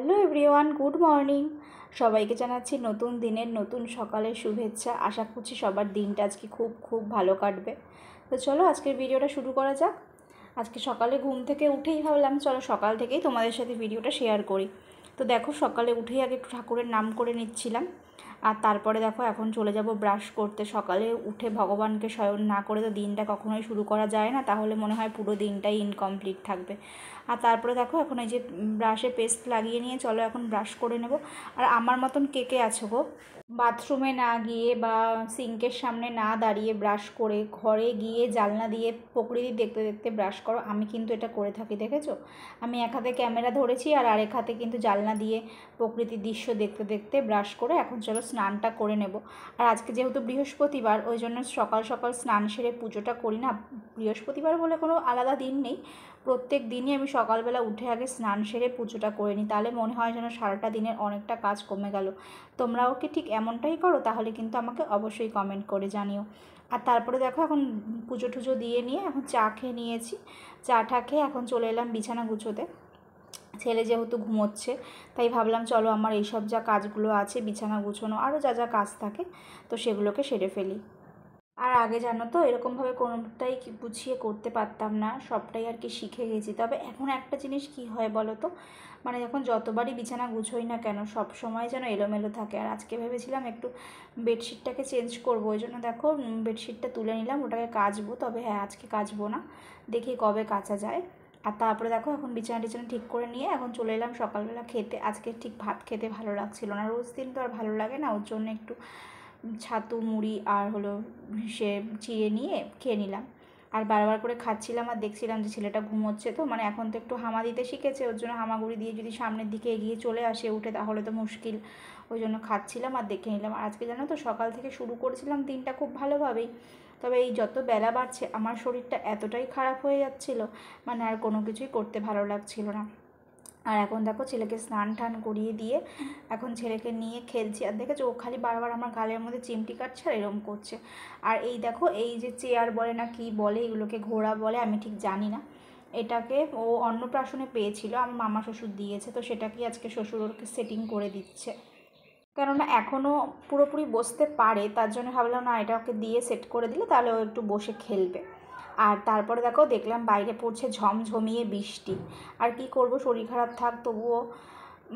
Hello everyone, good morning. সবাইকে জানাচ্ছি নতুন দিনের নতুন সকালের শুভেচ্ছা। আশা করছি সবার দিনটা আজকে খুব খুব ভালো কাটবে। তো চলো আজকের ভিডিওটা শুরু করা যাক। আজকে সকালে ঘুম থেকে উঠেই ভাবলাম চলো সকাল থেকেই তোমাদের সাথে ভিডিওটা শেয়ার করি। তো দেখো সকালে উঠেই আগে একটু ঠাকুরের নাম করে নিচ্ছিলাম, আর তারপরে দেখো এখন চলে যাব ব্রাশ করতে। সকালে উঠে ভগবানকে স্মরণ না করে তো দিনটা কখনোই শুরু করা যায় না, তাহলে মনে হয় পুরো দিনটাই ইনকমপ্লিট থাকবে। আর তারপরে দেখো এখন এই যে ব্রাশে পেস্ট লাগিয়ে নিয়ে চলো এখন ব্রাশ করে নেব। আর আমার মতন কে কে আছো গো, বাথরুমে না গিয়ে বা সিঙ্কের সামনে না দাঁড়িয়ে ব্রাশ করে ঘরে গিয়ে জানলা দিয়ে প্রকৃতি দেখতে দেখতে ব্রাশ করো? আমি কিন্তু এটা করে থাকি, দেখেছো? আমি এক হাতে ক্যামেরা ধরেছি আর আরেক হাতে কিন্তু জানলা দিয়ে প্রকৃতির দৃশ্য দেখতে দেখতে ব্রাশ করে এখন চলো স্নানটা করে নেব। আর আজকে যেহেতু বৃহস্পতিবার, ওই জন্য সকাল সকাল স্নান সেরে পুজোটা করি না। বৃহস্পতিবার বলে কোনো আলাদা দিন নেই, প্রত্যেক দিনই আমি সকালবেলা উঠে আগে স্নান সেরে পুজোটা করে নিই, তাহলে মনে হয় যেন সারাটা দিনের অনেকটা কাজ কমে গেল। তোমরাও কি ঠিক এমনটাই করো? তাহলে কিন্তু আমাকে অবশ্যই কমেন্ট করে জানিও। আর তারপরে দেখো এখন পুজো টুজো দিয়ে নিয়ে এখন চা খেয়ে নিয়েছি। চাটা খেয়ে এখন চলে এলাম বিছানা গুছোতে। ছেলে যেহেতু ঘুমোচ্ছে তাই ভাবলাম চলো আমার এইসব যা কাজগুলো আছে, বিছানা গুছোনো আরও যা যা কাজ থাকে, তো সেগুলোকে সেরে ফেলি। আর আগে জানো তো এরকমভাবে কোনোটাই গুছিয়ে করতে পারতাম না, সবটাই আর কি শিখে গেছি। তবে এখন একটা জিনিস কি হয় বলো তো, মানে যখন যতবারই বিছানা গুছোই না কেন সব সময় যেন এলোমেলো থাকে। আর আজকে ভেবেছিলাম একটু বেডশিটটাকে চেঞ্জ করবো, ওই জন্য দেখো বেডশিটটা তুলে নিলাম, ওটাকে কাচবো। তবে হ্যাঁ, আজকে কাচবো না, দেখি কবে কাচা যায়। আর তারপরে দেখো এখন বিছানা টিছানা ঠিক করে নিয়ে এখন চলে এলাম সকালবেলা খেতে। আজকে ঠিক ভাত খেতে ভালো লাগছিল না, রোজ দিন তো আর ভালো লাগে না, ওর জন্য একটু ছাতু মুড়ি আর হলো সে চিড়ে নিয়ে খেয়ে নিলাম। আর বারবার করে খাচ্ছিলাম আর দেখছিলাম যে ছেলেটা ঘুমোচ্ছে, তো মানে এখন তো একটু হামা দিতে শিখেছে, ওর জন্য হামাগুড়ি দিয়ে যদি সামনের দিকে এগিয়ে চলে আসে উঠে তাহলে তো মুশকিল। ওই জন্য খাচ্ছিলাম আর দেখে নিলাম। আর আজকে জানো তো সকাল থেকে শুরু করেছিলাম দিনটা খুব ভালোভাবেই, তবে এই যত বেলা বাড়ছে আমার শরীরটা এতটাই খারাপ হয়ে যাচ্ছিল, মানে আর কোনো কিছুই করতে ভালো লাগছিল না। আর এখন দেখো ছেলেকে স্নান টান করিয়ে দিয়ে এখন ছেলেকে নিয়ে খেলছি। আর দেখেছো ও খালি বারবার আমার গালের মধ্যে চিমটি কাটছে আর এরম করছে। আর এই দেখো এই যে চেয়ার বলে না কি বলে, এগুলোকে ঘোড়া বলে আমি ঠিক জানি না, এটাকে ও অন্নপ্রাশনে পেয়েছিল, আমার মামা শ্বশুর দিয়েছে, তো সেটাকেই আজকে শ্বশুর ওকে সেটিং করে দিচ্ছে। কেননা এখনও পুরোপুরি বসতে পারে, তার জন্য ভাবলাম না এটা ওকে দিয়ে সেট করে দিলে তাহলে ও একটু বসে খেলবে। আর তারপরে দেখো দেখলাম বাইরে পড়ছে ঝমঝমিয়ে বৃষ্টি। আর কি করব, শরীর খারাপ থাক তবুও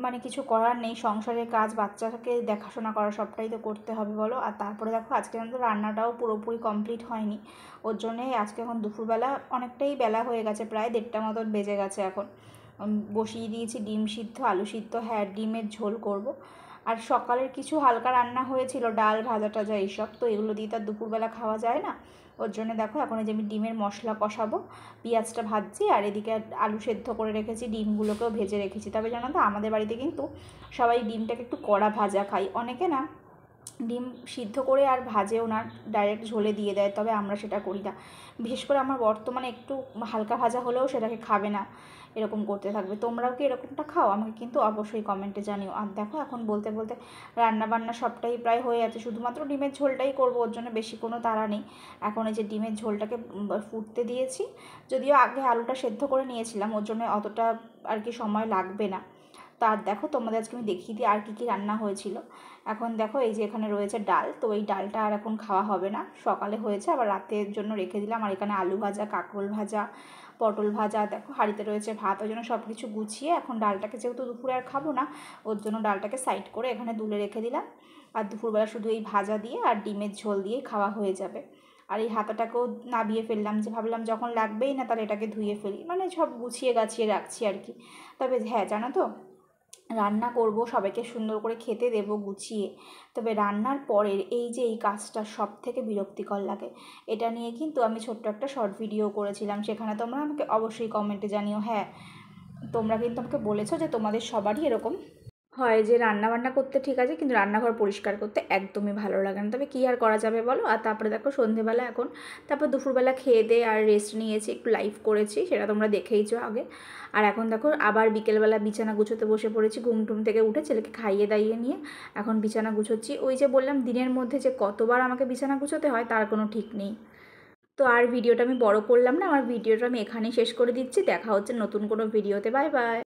মানে কিছু করার নেই, সংসারের কাজ বাচ্চাকে দেখাশোনা করা সবটাই তো করতে হবে বলো। আর তারপরে দেখো আজকে কিন্তু রান্নাটাও পুরোপুরি কমপ্লিট হয়নি, ওর জন্যে আজকে এখন দুপুরবেলা অনেকটাই বেলা হয়ে গেছে, প্রায় 1:30 মতন বেজে গেছে এখন। বসিয়ে দিয়েছি ডিম সিদ্ধ আলু সিদ্ধ, হ্যাঁ ডিমের ঝোল করব। আর সকালের কিছু হালকা রান্না হয়েছিল, ডাল ভাজা টাজা এইসব, তো এগুলো দিয়ে তার দুপুরবেলা খাওয়া যায় না। ওর জন্য দেখো এখন এই যে আমি ডিমের মশলা কষাবো, পেঁয়াজটা ভাজছি আর এদিকে আলু সেদ্ধ করে রেখেছি, ডিমগুলোকেও ভেজে রেখেছি। তবে জানো তো আমাদের বাড়িতে কিন্তু সবাই ডিমটাকে একটু কড়া ভাজা খাই, অনেকে না ডিম সিদ্ধ করে আর ভাজেও না, ডাইরেক্ট ঝোলে দিয়ে দেয়, তবে আমরা সেটা করি না। বিশেষ করে আমার বর্তমানে একটু হালকা ভাজা হলেও সেটাকে খাবে না, এরকম করতে থাকবে। তোমরাও কি এরকমটা খাও? আমাকে কিন্তু অবশ্যই কমেন্টে জানিও। আর দেখো এখন বলতে বলতে রান্নাবান্না সবটাই প্রায় হয়ে যাচ্ছে, শুধুমাত্র ডিমের ঝোলটাই করবো, ওর জন্য বেশি কোনো তাড়া নেই। এখন এই যে ডিমের ঝোলটাকে ফুটতে দিয়েছি, যদিও আগে আলুটা সেদ্ধ করে নিয়েছিলাম, ওর জন্য অতটা আর কি সময় লাগবে না। তো আর দেখো তোমাদের আজকে আমি দেখিয়ে দিই আর কী কী রান্না হয়েছিল। এখন দেখো এই যে এখানে রয়েছে ডাল, তো এই ডালটা আর এখন খাওয়া হবে না, সকালে হয়েছে আবার রাতের জন্য রেখে দিলাম। আর এখানে আলু ভাজা, কাঁকরোল ভাজা, পটল ভাজা, দেখো হাঁড়িতে রয়েছে ভাত, ওই জন্য সব কিছু গুছিয়ে এখন ডালটাকে যেহেতু দুপুরে আর খাবো না, ওর জন্য ডালটাকে সাইড করে এখানে তুলে রেখে দিলাম। আর দুপুরবেলা শুধু এই ভাজা দিয়ে আর ডিমের ঝোল দিয়েই খাওয়া হয়ে যাবে। আর এই হাতাটাকেও নাবিয়ে ফেললাম, যে ভাবলাম যখন লাগবেই না তাহলে এটাকে ধুয়ে ফেলি, মানে সব গুছিয়ে গাছিয়ে রাখছি আর কি। তবে হ্যাঁ জানো তো, রান্না করব, সবাইকে সুন্দর করে খেতে দেবো গুছিয়ে, তবে রান্নার পরের এই যে এই কাজটা সব থেকে বিরক্তিকর লাগে। এটা নিয়ে কিন্তু আমি ছোট্ট একটা শর্ট ভিডিও করেছিলাম, সেখানে তোমরা আমাকে অবশ্যই কমেন্টে জানিও। হ্যাঁ, তোমরা কিন্তু আমাকে বলেছো যে তোমাদের সবারই এরকম হয় যে রান্নাবান্না করতে ঠিক আছে, কিন্তু রান্নাঘর পরিষ্কার করতে একদমই ভালো লাগে না। তবে কী আর করা যাবে বলো। আর তারপরে দেখো সন্ধেবেলা এখন, তারপর দুপুরবেলা খেয়ে দিয়ে আর রেস্ট নিয়েছি, একটু লাইভ করেছি, সেটা তোমরা দেখেইছো আগে। আর এখন দেখো আবার বিকেলবেলা বিছানা গুছোতে বসে পড়েছি, ঘুম টুম থেকে উঠে ছেলেকে খাইয়ে দাইয়ে নিয়ে এখন বিছানা গুছোচ্ছি। ওই যে বললাম দিনের মধ্যে যে কতবার আমাকে বিছানা গুছোতে হয় তার কোনো ঠিক নেই। তো আর ভিডিওটা আমি বড় করলাম না, আমার ভিডিওটা আমি এখানেই শেষ করে দিচ্ছি। দেখা হচ্ছে নতুন কোনো ভিডিওতে। Bye bye.